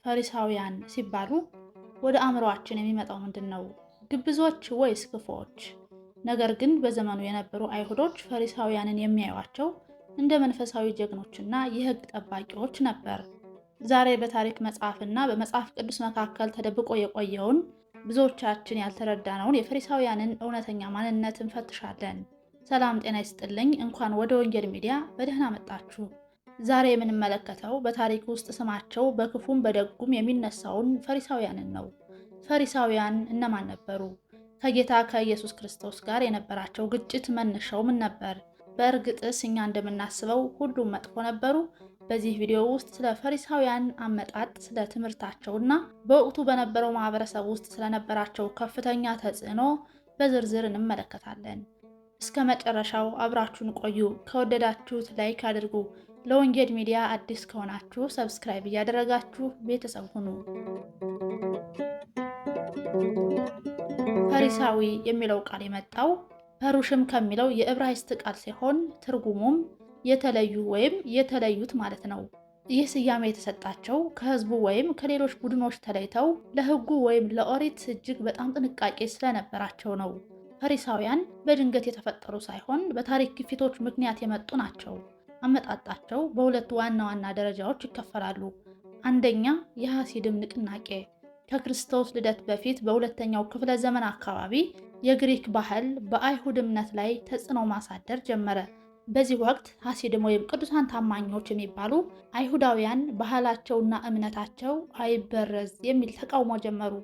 ፈሪሳውያን ሲባሉ ወደ አእምሮአችን የሚመጣው ምንድነው? ግብዞች ወይስ ክፉዎች? ነገር ግን በዘመኑ የነበሩ አይሁዶች ፈሪሳውያንን የሚያዩዋቸው እንደ መንፈሳዊ ጀግኖችና የሕግ ጠባቂዎች ነበር። ዛሬ በታሪክ መጽሐፍና በመጽሐፍ ቅዱስ መካከል ተደብቆ የቆየውን ብዙዎቻችን ያልተረዳነውን የፈሪሳውያንን እውነተኛ ማንነት እንፈትሻለን። ሰላም ጤና ይስጥልኝ። እንኳን ወደ ወንጌል ሚዲያ በደህና መጣችሁ። ዛሬ የምንመለከተው በታሪክ ውስጥ ስማቸው በክፉም በደጉም የሚነሳውን ፈሪሳውያንን ነው። ፈሪሳውያን እነማን ነበሩ? ከጌታ ከኢየሱስ ክርስቶስ ጋር የነበራቸው ግጭት መነሻው ምን ነበር? በእርግጥስ እኛ እንደምናስበው ሁሉም መጥፎ ነበሩ? በዚህ ቪዲዮ ውስጥ ስለ ፈሪሳውያን አመጣጥ፣ ስለ ትምህርታቸውና በወቅቱ በነበረው ማህበረሰብ ውስጥ ስለነበራቸው ከፍተኛ ተጽዕኖ በዝርዝር እንመለከታለን። እስከ መጨረሻው አብራችሁን ቆዩ። ከወደዳችሁት ላይክ አድርጉ። ለወንጌል ሚዲያ አዲስ ከሆናችሁ ሰብስክራይብ እያደረጋችሁ ቤተሰብ ሁኑ። ፈሪሳዊ የሚለው ቃል የመጣው ፐሩሽም ከሚለው የዕብራይስጥ ቃል ሲሆን ትርጉሙም የተለዩ ወይም የተለዩት ማለት ነው። ይህ ስያሜ የተሰጣቸው ከህዝቡ ወይም ከሌሎች ቡድኖች ተለይተው ለሕጉ ወይም ለኦሪት እጅግ በጣም ጥንቃቄ ስለነበራቸው ነው። ፈሪሳውያን በድንገት የተፈጠሩ ሳይሆን በታሪክ ግፊቶች ምክንያት የመጡ ናቸው። አመጣጣቸው በሁለት ዋና ዋና ደረጃዎች ይከፈላሉ። አንደኛ፣ የሐሲድም ንቅናቄ ከክርስቶስ ልደት በፊት በሁለተኛው ክፍለ ዘመን አካባቢ የግሪክ ባህል በአይሁድ እምነት ላይ ተጽዕኖ ማሳደር ጀመረ። በዚህ ወቅት ሐሲድም ወይም ቅዱሳን ታማኞች የሚባሉ አይሁዳውያን ባህላቸውና እምነታቸው አይበረዝ የሚል ተቃውሞ ጀመሩ።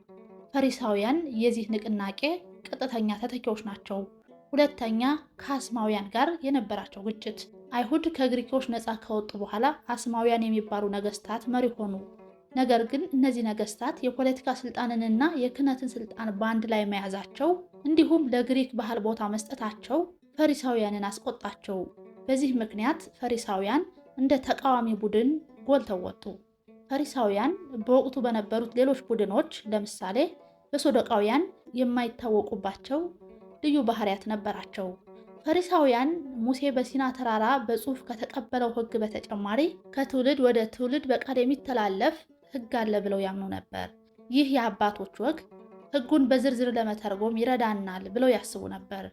ፈሪሳውያን የዚህ ንቅናቄ ቀጥተኛ ተተኪዎች ናቸው። ሁለተኛ፣ ከአስማውያን ጋር የነበራቸው ግጭት። አይሁድ ከግሪኮች ነፃ ከወጡ በኋላ አስማውያን የሚባሉ ነገስታት መሪ ሆኑ። ነገር ግን እነዚህ ነገስታት የፖለቲካ ስልጣንንና የክህነትን ስልጣን በአንድ ላይ መያዛቸው እንዲሁም ለግሪክ ባህል ቦታ መስጠታቸው ፈሪሳውያንን አስቆጣቸው። በዚህ ምክንያት ፈሪሳውያን እንደ ተቃዋሚ ቡድን ጎልተው ወጡ። ፈሪሳውያን በወቅቱ በነበሩት ሌሎች ቡድኖች ለምሳሌ በሰዶቃውያን የማይታወቁባቸው ልዩ ባህሪያት ነበራቸው። ፈሪሳውያን ሙሴ በሲና ተራራ በጽሑፍ ከተቀበለው ሕግ በተጨማሪ ከትውልድ ወደ ትውልድ በቃል የሚተላለፍ ሕግ አለ ብለው ያምኑ ነበር። ይህ የአባቶች ወግ ሕጉን በዝርዝር ለመተርጎም ይረዳናል ብለው ያስቡ ነበር።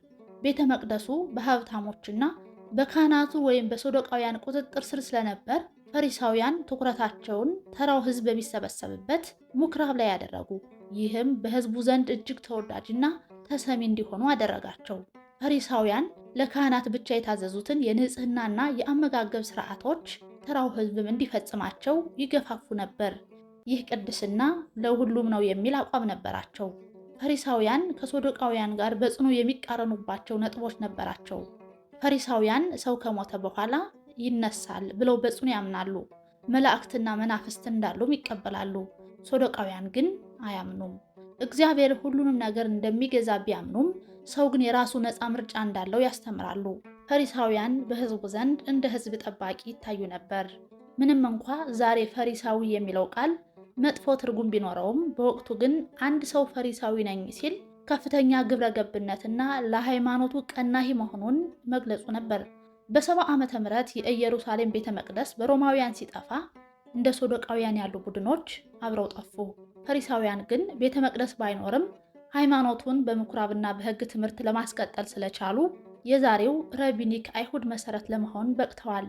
ቤተ መቅደሱ በሀብታሞችና በካህናቱ ወይም በሰዶቃውያን ቁጥጥር ስር ስለነበር ፈሪሳውያን ትኩረታቸውን ተራው ሕዝብ በሚሰበሰብበት ምኩራብ ላይ ያደረጉ። ይህም በሕዝቡ ዘንድ እጅግ ተወዳጅና ተሰሚ እንዲሆኑ አደረጋቸው። ፈሪሳውያን ለካህናት ብቻ የታዘዙትን የንጽህናና የአመጋገብ ስርዓቶች ተራው ሕዝብም እንዲፈጽማቸው ይገፋፉ ነበር። ይህ ቅድስና ለሁሉም ነው የሚል አቋም ነበራቸው። ፈሪሳውያን ከሰዶቃውያን ጋር በጽኑ የሚቃረኑባቸው ነጥቦች ነበራቸው። ፈሪሳውያን ሰው ከሞተ በኋላ ይነሳል ብለው በጽኑ ያምናሉ። መላእክትና መናፍስት እንዳሉም ይቀበላሉ። ሰዶቃውያን ግን አያምኑም። እግዚአብሔር ሁሉንም ነገር እንደሚገዛ ቢያምኑም ሰው ግን የራሱ ነፃ ምርጫ እንዳለው ያስተምራሉ። ፈሪሳውያን በሕዝቡ ዘንድ እንደ ሕዝብ ጠባቂ ይታዩ ነበር። ምንም እንኳ ዛሬ ፈሪሳዊ የሚለው ቃል መጥፎ ትርጉም ቢኖረውም በወቅቱ ግን አንድ ሰው ፈሪሳዊ ነኝ ሲል ከፍተኛ ግብረ ገብነትና ለሃይማኖቱ ቀናሂ መሆኑን መግለጹ ነበር። በ70 ዓመተ ምህረት የኢየሩሳሌም ቤተ መቅደስ በሮማውያን ሲጠፋ እንደ ሰዶቃውያን ያሉ ቡድኖች አብረው ጠፉ። ፈሪሳውያን ግን ቤተ መቅደስ ባይኖርም ሃይማኖቱን በምኩራብና በሕግ ትምህርት ለማስቀጠል ስለቻሉ የዛሬው ረቢኒክ አይሁድ መሰረት ለመሆን በቅተዋል።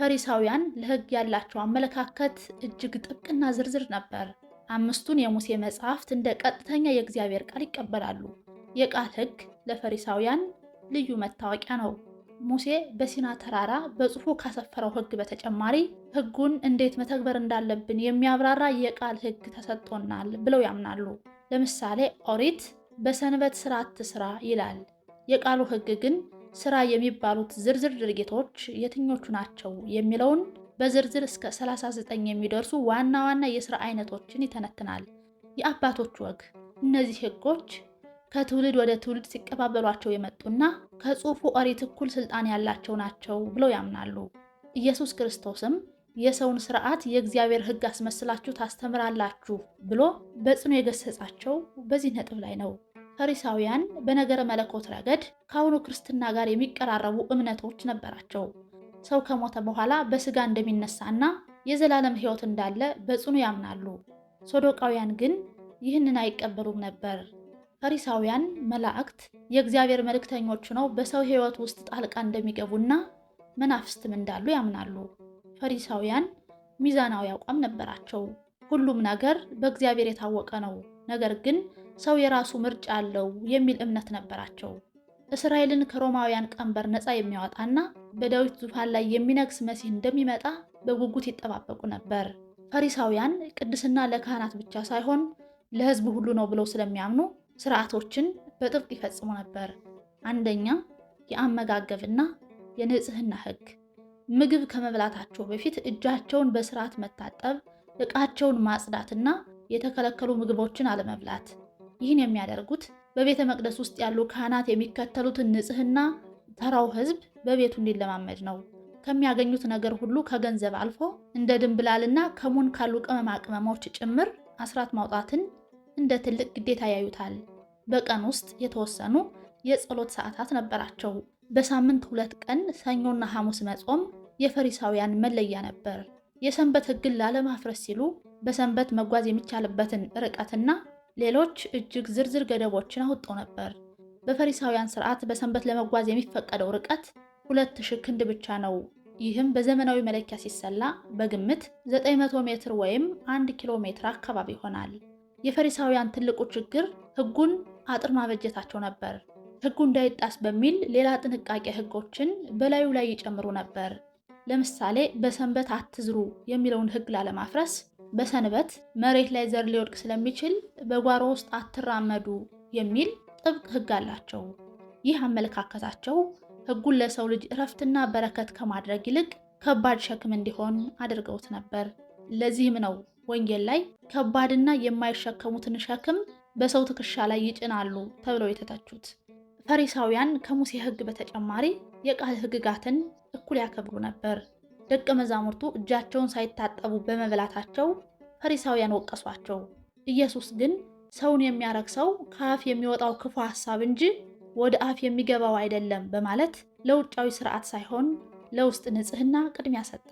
ፈሪሳውያን ለሕግ ያላቸው አመለካከት እጅግ ጥብቅና ዝርዝር ነበር። 5ቱን የሙሴ መጻሕፍት እንደ ቀጥተኛ የእግዚአብሔር ቃል ይቀበላሉ። የቃል ሕግ ለፈሪሳውያን ልዩ መታወቂያ ነው። ሙሴ በሲና ተራራ በጽሑፉ ካሰፈረው ሕግ በተጨማሪ ሕጉን እንዴት መተግበር እንዳለብን የሚያብራራ የቃል ሕግ ተሰጥቶናል ብለው ያምናሉ። ለምሳሌ ኦሪት በሰንበት ስራ አትስራ ይላል። የቃሉ ሕግ ግን ስራ የሚባሉት ዝርዝር ድርጊቶች የትኞቹ ናቸው የሚለውን በዝርዝር እስከ 39 የሚደርሱ ዋና ዋና የሥራ አይነቶችን ይተነትናል። የአባቶች ወግ እነዚህ ሕጎች ከትውልድ ወደ ትውልድ ሲቀባበሏቸው የመጡና ከጽሑፉ ኦሪት እኩል ስልጣን ያላቸው ናቸው ብለው ያምናሉ። ኢየሱስ ክርስቶስም የሰውን ስርዓት የእግዚአብሔር ሕግ አስመስላችሁ ታስተምራላችሁ ብሎ በጽኑ የገሰጻቸው በዚህ ነጥብ ላይ ነው። ፈሪሳውያን በነገረ መለኮት ረገድ ከአሁኑ ክርስትና ጋር የሚቀራረቡ እምነቶች ነበራቸው። ሰው ከሞተ በኋላ በስጋ እንደሚነሳና የዘላለም ሕይወት እንዳለ በጽኑ ያምናሉ። ሰዶቃውያን ግን ይህንን አይቀበሉም ነበር። ፈሪሳውያን መላእክት የእግዚአብሔር መልእክተኞች ሆነው በሰው ሕይወት ውስጥ ጣልቃ እንደሚገቡና መናፍስትም እንዳሉ ያምናሉ። ፈሪሳውያን ሚዛናዊ አቋም ነበራቸው። ሁሉም ነገር በእግዚአብሔር የታወቀ ነው፣ ነገር ግን ሰው የራሱ ምርጫ አለው የሚል እምነት ነበራቸው። እስራኤልን ከሮማውያን ቀንበር ነፃ የሚያወጣና በዳዊት ዙፋን ላይ የሚነግስ መሲህ እንደሚመጣ በጉጉት ይጠባበቁ ነበር። ፈሪሳውያን ቅድስና ለካህናት ብቻ ሳይሆን ለሕዝቡ ሁሉ ነው ብለው ስለሚያምኑ ስርዓቶችን በጥብቅ ይፈጽሙ ነበር። አንደኛ፣ የአመጋገብና የንጽህና ሕግ። ምግብ ከመብላታቸው በፊት እጃቸውን በስርዓት መታጠብ፣ ዕቃቸውን ማጽዳትና የተከለከሉ ምግቦችን አለመብላት። ይህን የሚያደርጉት በቤተ መቅደስ ውስጥ ያሉ ካህናት የሚከተሉትን ንጽህና ተራው ሕዝብ በቤቱ እንዲለማመድ ነው። ከሚያገኙት ነገር ሁሉ ከገንዘብ አልፎ እንደ ድንብላልና ከሙን ካሉ ቅመማ ቅመሞች ጭምር አስራት ማውጣትን እንደ ትልቅ ግዴታ ያዩታል። በቀን ውስጥ የተወሰኑ የጸሎት ሰዓታት ነበራቸው። በሳምንት 2 ቀን ሰኞና ሐሙስ መጾም የፈሪሳውያን መለያ ነበር። የሰንበት ሕግን ላለማፍረስ ሲሉ በሰንበት መጓዝ የሚቻልበትን ርቀትና ሌሎች እጅግ ዝርዝር ገደቦችን አውጥተው ነበር። በፈሪሳውያን ስርዓት በሰንበት ለመጓዝ የሚፈቀደው ርቀት 2000 ክንድ ብቻ ነው። ይህም በዘመናዊ መለኪያ ሲሰላ በግምት 900 ሜትር ወይም 1 ኪሎ ሜትር አካባቢ ይሆናል። የፈሪሳውያን ትልቁ ችግር ሕጉን አጥር ማበጀታቸው ነበር። ሕጉ እንዳይጣስ በሚል ሌላ ጥንቃቄ ሕጎችን በላዩ ላይ ይጨምሩ ነበር። ለምሳሌ በሰንበት አትዝሩ የሚለውን ሕግ ላለማፍረስ በሰንበት መሬት ላይ ዘር ሊወድቅ ስለሚችል በጓሮ ውስጥ አትራመዱ የሚል ጥብቅ ሕግ አላቸው። ይህ አመለካከታቸው ሕጉን ለሰው ልጅ እረፍትና በረከት ከማድረግ ይልቅ ከባድ ሸክም እንዲሆን አድርገውት ነበር። ለዚህም ነው ወንጌል ላይ ከባድና የማይሸከሙትን ሸክም በሰው ትከሻ ላይ ይጭናሉ ተብለው የተተቹት። ፈሪሳውያን ከሙሴ ሕግ በተጨማሪ የቃል ሕግጋትን እኩል ያከብሩ ነበር። ደቀ መዛሙርቱ እጃቸውን ሳይታጠቡ በመብላታቸው ፈሪሳውያን ወቀሷቸው። ኢየሱስ ግን ሰውን የሚያረክሰው ከአፍ የሚወጣው ክፉ ሐሳብ እንጂ ወደ አፍ የሚገባው አይደለም በማለት ለውጫዊ ስርዓት ሳይሆን ለውስጥ ንጽህና ቅድሚያ ሰጠ።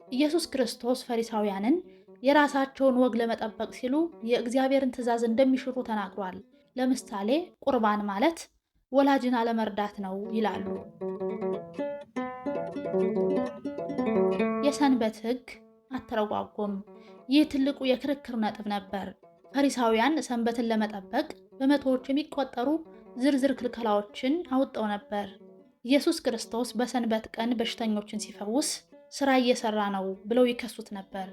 ኢየሱስ ክርስቶስ ፈሪሳውያንን የራሳቸውን ወግ ለመጠበቅ ሲሉ የእግዚአብሔርን ትእዛዝ እንደሚሽሩ ተናግሯል። ለምሳሌ ቁርባን ማለት ወላጅን አለመርዳት ነው ይላሉ። የሰንበት ሕግ አተረጓጎም። ይህ ትልቁ የክርክር ነጥብ ነበር። ፈሪሳውያን ሰንበትን ለመጠበቅ በመቶዎች የሚቆጠሩ ዝርዝር ክልከላዎችን አውጥተው ነበር። ኢየሱስ ክርስቶስ በሰንበት ቀን በሽተኞችን ሲፈውስ ስራ እየሰራ ነው ብለው ይከሱት ነበር።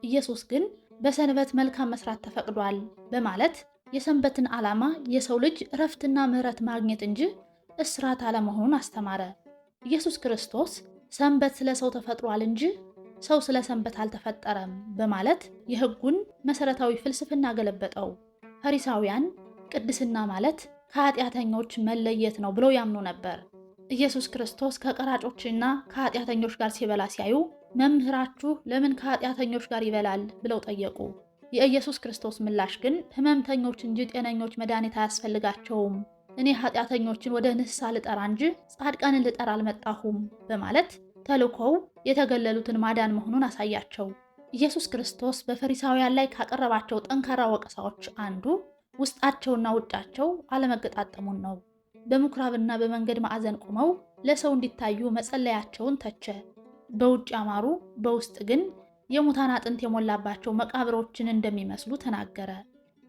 ኢየሱስ ግን በሰንበት መልካም መስራት ተፈቅዷል በማለት የሰንበትን ዓላማ የሰው ልጅ እረፍትና ምሕረት ማግኘት እንጂ እስራት አለመሆኑን አስተማረ። ኢየሱስ ክርስቶስ ሰንበት ስለ ሰው ተፈጥሯል እንጂ ሰው ስለ ሰንበት አልተፈጠረም በማለት የሕጉን መሰረታዊ ፍልስፍና ገለበጠው። ፈሪሳውያን ቅድስና ማለት ከኃጢአተኞች መለየት ነው ብለው ያምኑ ነበር። ኢየሱስ ክርስቶስ ከቀራጮችና ከኃጢአተኞች ጋር ሲበላ ሲያዩ መምህራችሁ ለምን ከኃጢአተኞች ጋር ይበላል ብለው ጠየቁ። የኢየሱስ ክርስቶስ ምላሽ ግን ሕመምተኞች እንጂ ጤነኞች መድኃኒት አያስፈልጋቸውም፣ እኔ ኃጢአተኞችን ወደ ንስሐ ልጠራ እንጂ ጻድቃንን ልጠራ አልመጣሁም በማለት ተልእኮው የተገለሉትን ማዳን መሆኑን አሳያቸው። ኢየሱስ ክርስቶስ በፈሪሳውያን ላይ ካቀረባቸው ጠንካራ ወቀሳዎች አንዱ ውስጣቸውና ውጫቸው አለመገጣጠሙን ነው። በምኩራብና በመንገድ ማዕዘን ቆመው ለሰው እንዲታዩ መጸለያቸውን ተቸ። በውጭ ያማሩ፣ በውስጥ ግን የሙታን አጥንት የሞላባቸው መቃብሮችን እንደሚመስሉ ተናገረ።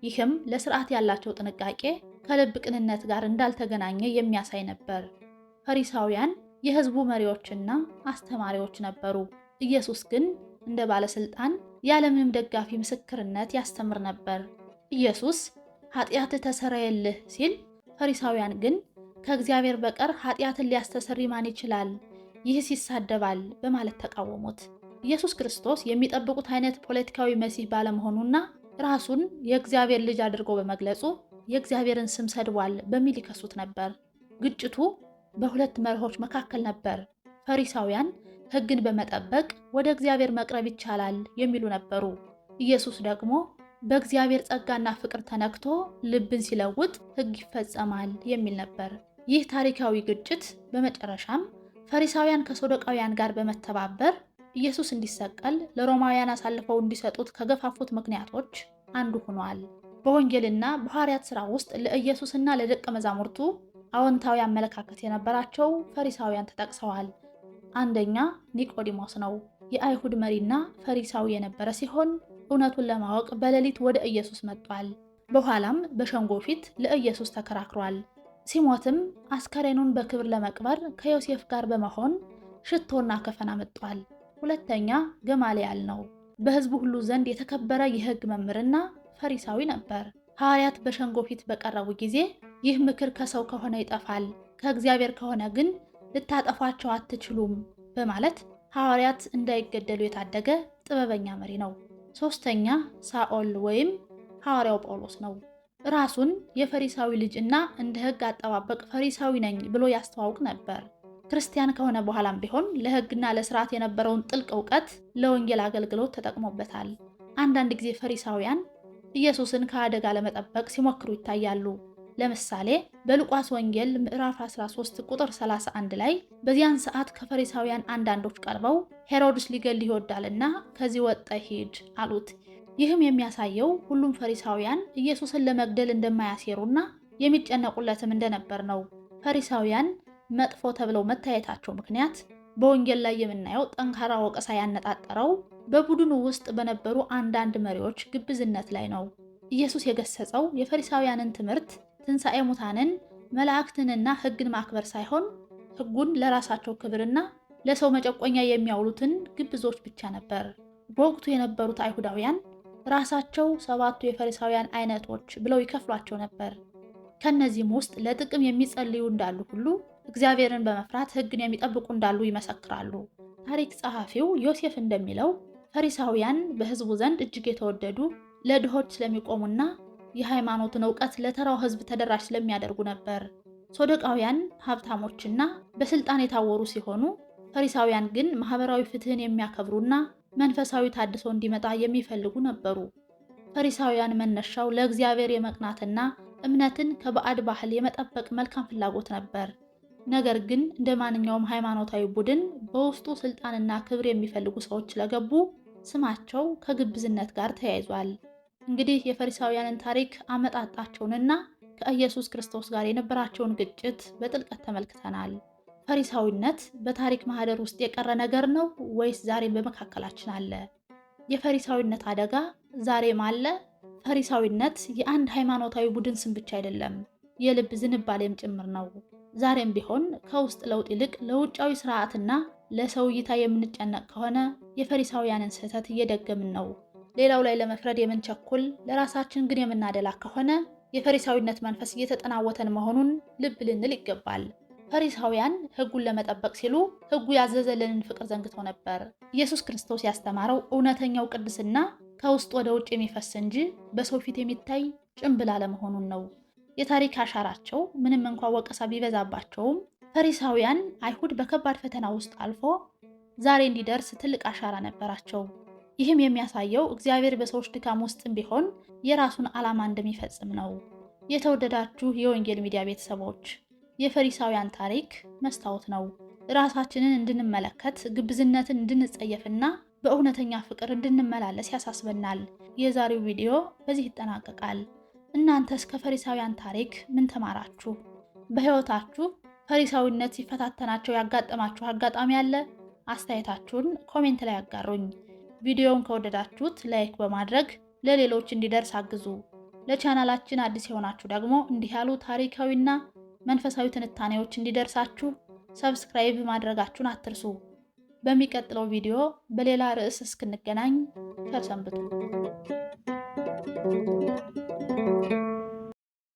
ይህም ለስርዓት ያላቸው ጥንቃቄ ከልብ ቅንነት ጋር እንዳልተገናኘ የሚያሳይ ነበር። ፈሪሳውያን የሕዝቡ መሪዎችና አስተማሪዎች ነበሩ። ኢየሱስ ግን እንደ ባለስልጣን ያለምንም ደጋፊ ምስክርነት ያስተምር ነበር። ኢየሱስ ኃጢአትህ ተሰረየልህ ሲል፣ ፈሪሳውያን ግን ከእግዚአብሔር በቀር ኃጢአትን ሊያስተሰሪ ማን ይችላል? ይህስ ይሳደባል በማለት ተቃወሙት። ኢየሱስ ክርስቶስ የሚጠብቁት አይነት ፖለቲካዊ መሲህ ባለመሆኑና ራሱን የእግዚአብሔር ልጅ አድርጎ በመግለጹ የእግዚአብሔርን ስም ሰድቧል በሚል ይከሱት ነበር። ግጭቱ በሁለት መርሆች መካከል ነበር። ፈሪሳውያን ሕግን በመጠበቅ ወደ እግዚአብሔር መቅረብ ይቻላል የሚሉ ነበሩ። ኢየሱስ ደግሞ በእግዚአብሔር ጸጋና ፍቅር ተነክቶ ልብን ሲለውጥ ሕግ ይፈጸማል የሚል ነበር። ይህ ታሪካዊ ግጭት በመጨረሻም ፈሪሳውያን ከሰዶቃውያን ጋር በመተባበር ኢየሱስ እንዲሰቀል ለሮማውያን አሳልፈው እንዲሰጡት ከገፋፉት ምክንያቶች አንዱ ሆኗል። በወንጌልና በሐዋርያት ሥራ ውስጥ ለኢየሱስና ለደቀ መዛሙርቱ አዎንታዊ አመለካከት የነበራቸው ፈሪሳውያን ተጠቅሰዋል። አንደኛ ኒቆዲሞስ ነው። የአይሁድ መሪና ፈሪሳዊ የነበረ ሲሆን እውነቱን ለማወቅ በሌሊት ወደ ኢየሱስ መጥቷል። በኋላም በሸንጎ ፊት ለኢየሱስ ተከራክሯል። ሲሞትም አስከሬኑን በክብር ለመቅበር ከዮሴፍ ጋር በመሆን ሽቶና ከፈን አመጧል። ሁለተኛ ገማልያል ነው። በሕዝቡ ሁሉ ዘንድ የተከበረ የሕግ መምህርና ፈሪሳዊ ነበር። ሐዋርያት በሸንጎ ፊት በቀረቡ ጊዜ ይህ ምክር ከሰው ከሆነ ይጠፋል፣ ከእግዚአብሔር ከሆነ ግን ልታጠፏቸው አትችሉም በማለት ሐዋርያት እንዳይገደሉ የታደገ ጥበበኛ መሪ ነው። ሶስተኛ ሳኦል ወይም ሐዋርያው ጳውሎስ ነው። ራሱን የፈሪሳዊ ልጅ እና እንደ ሕግ አጠባበቅ ፈሪሳዊ ነኝ ብሎ ያስተዋውቅ ነበር። ክርስቲያን ከሆነ በኋላም ቢሆን ለሕግና ለሥርዓት የነበረውን ጥልቅ እውቀት ለወንጌል አገልግሎት ተጠቅሞበታል። አንዳንድ ጊዜ ፈሪሳውያን ኢየሱስን ከአደጋ ለመጠበቅ ሲሞክሩ ይታያሉ። ለምሳሌ በሉቃስ ወንጌል ምዕራፍ 13 ቁጥር 31 ላይ በዚያን ሰዓት ከፈሪሳውያን አንዳንዶች ቀርበው ሄሮድስ ሊገልህ ይወዳልና ከዚህ ወጥተህ ሂድ አሉት። ይህም የሚያሳየው ሁሉም ፈሪሳውያን ኢየሱስን ለመግደል እንደማያሴሩና የሚጨነቁለትም እንደነበር ነው። ፈሪሳውያን መጥፎ ተብለው መታየታቸው ምክንያት በወንጌል ላይ የምናየው ጠንካራ ወቀሳ ያነጣጠረው በቡድኑ ውስጥ በነበሩ አንዳንድ መሪዎች ግብዝነት ላይ ነው። ኢየሱስ የገሰጸው የፈሪሳውያንን ትምህርት ትንሣኤ ሙታንን፣ መላእክትንና ሕግን ማክበር ሳይሆን ሕጉን ለራሳቸው ክብርና ለሰው መጨቆኛ የሚያውሉትን ግብዞች ብቻ ነበር። በወቅቱ የነበሩት አይሁዳውያን ራሳቸው 7ቱ የፈሪሳውያን አይነቶች ብለው ይከፍሏቸው ነበር። ከነዚህም ውስጥ ለጥቅም የሚጸልዩ እንዳሉ ሁሉ እግዚአብሔርን በመፍራት ሕግን የሚጠብቁ እንዳሉ ይመሰክራሉ። ታሪክ ጸሐፊው ዮሴፍ እንደሚለው ፈሪሳውያን በሕዝቡ ዘንድ እጅግ የተወደዱ፣ ለድሆች ስለሚቆሙና የሃይማኖትን ዕውቀት ለተራው ሕዝብ ተደራሽ ስለሚያደርጉ ነበር። ሰዶቃውያን ሀብታሞችና በስልጣን የታወሩ ሲሆኑ፣ ፈሪሳውያን ግን ማህበራዊ ፍትህን የሚያከብሩና መንፈሳዊ ታድሶ እንዲመጣ የሚፈልጉ ነበሩ። ፈሪሳውያን መነሻው ለእግዚአብሔር የመቅናትና እምነትን ከባዕድ ባህል የመጠበቅ መልካም ፍላጎት ነበር። ነገር ግን እንደ ማንኛውም ሃይማኖታዊ ቡድን በውስጡ ስልጣንና ክብር የሚፈልጉ ሰዎች ስለገቡ ስማቸው ከግብዝነት ጋር ተያይዟል። እንግዲህ የፈሪሳውያንን ታሪክ አመጣጣቸውንና ከኢየሱስ ክርስቶስ ጋር የነበራቸውን ግጭት በጥልቀት ተመልክተናል። ፈሪሳዊነት በታሪክ ማህደር ውስጥ የቀረ ነገር ነው ወይስ ዛሬም በመካከላችን አለ? የፈሪሳዊነት አደጋ ዛሬም አለ? ፈሪሳዊነት የአንድ ሃይማኖታዊ ቡድን ስም ብቻ አይደለም፣ የልብ ዝንባሌም ጭምር ነው። ዛሬም ቢሆን ከውስጥ ለውጥ ይልቅ ለውጫዊ ስርዓትና ለሰው እይታ የምንጨነቅ ከሆነ የፈሪሳውያንን ስህተት እየደገምን ነው። ሌላው ላይ ለመፍረድ የምንቸኩል፣ ለራሳችን ግን የምናደላ ከሆነ የፈሪሳዊነት መንፈስ እየተጠናወተን መሆኑን ልብ ልንል ይገባል። ፈሪሳውያን ሕጉን ለመጠበቅ ሲሉ ሕጉ ያዘዘልንን ፍቅር ዘንግተው ነበር። ኢየሱስ ክርስቶስ ያስተማረው እውነተኛው ቅድስና ከውስጥ ወደ ውጭ የሚፈስ እንጂ በሰው ፊት የሚታይ ጭንብል አለመሆኑን ነው። የታሪክ አሻራቸው ምንም እንኳ ወቀሳ ቢበዛባቸውም ፈሪሳውያን አይሁድ በከባድ ፈተና ውስጥ አልፎ ዛሬ እንዲደርስ ትልቅ አሻራ ነበራቸው። ይህም የሚያሳየው እግዚአብሔር በሰዎች ድካም ውስጥም ቢሆን የራሱን ዓላማ እንደሚፈጽም ነው። የተወደዳችሁ የወንጌል ሚዲያ ቤተሰቦች፣ የፈሪሳውያን ታሪክ መስታወት ነው። ራሳችንን እንድንመለከት፣ ግብዝነትን እንድንጸየፍና በእውነተኛ ፍቅር እንድንመላለስ ያሳስበናል። የዛሬው ቪዲዮ በዚህ ይጠናቀቃል። እናንተስ ከፈሪሳውያን ታሪክ ምን ተማራችሁ? በሕይወታችሁ ፈሪሳዊነት ሲፈታተናቸው ያጋጠማችሁ አጋጣሚ አለ? አስተያየታችሁን ኮሜንት ላይ አጋሩኝ። ቪዲዮውን ከወደዳችሁት ላይክ በማድረግ ለሌሎች እንዲደርስ አግዙ። ለቻናላችን አዲስ የሆናችሁ ደግሞ እንዲህ ያሉ ታሪካዊና መንፈሳዊ ትንታኔዎች እንዲደርሳችሁ ሰብስክራይብ ማድረጋችሁን አትርሱ። በሚቀጥለው ቪዲዮ በሌላ ርዕስ እስክንገናኝ ቸር ሰንብቱ።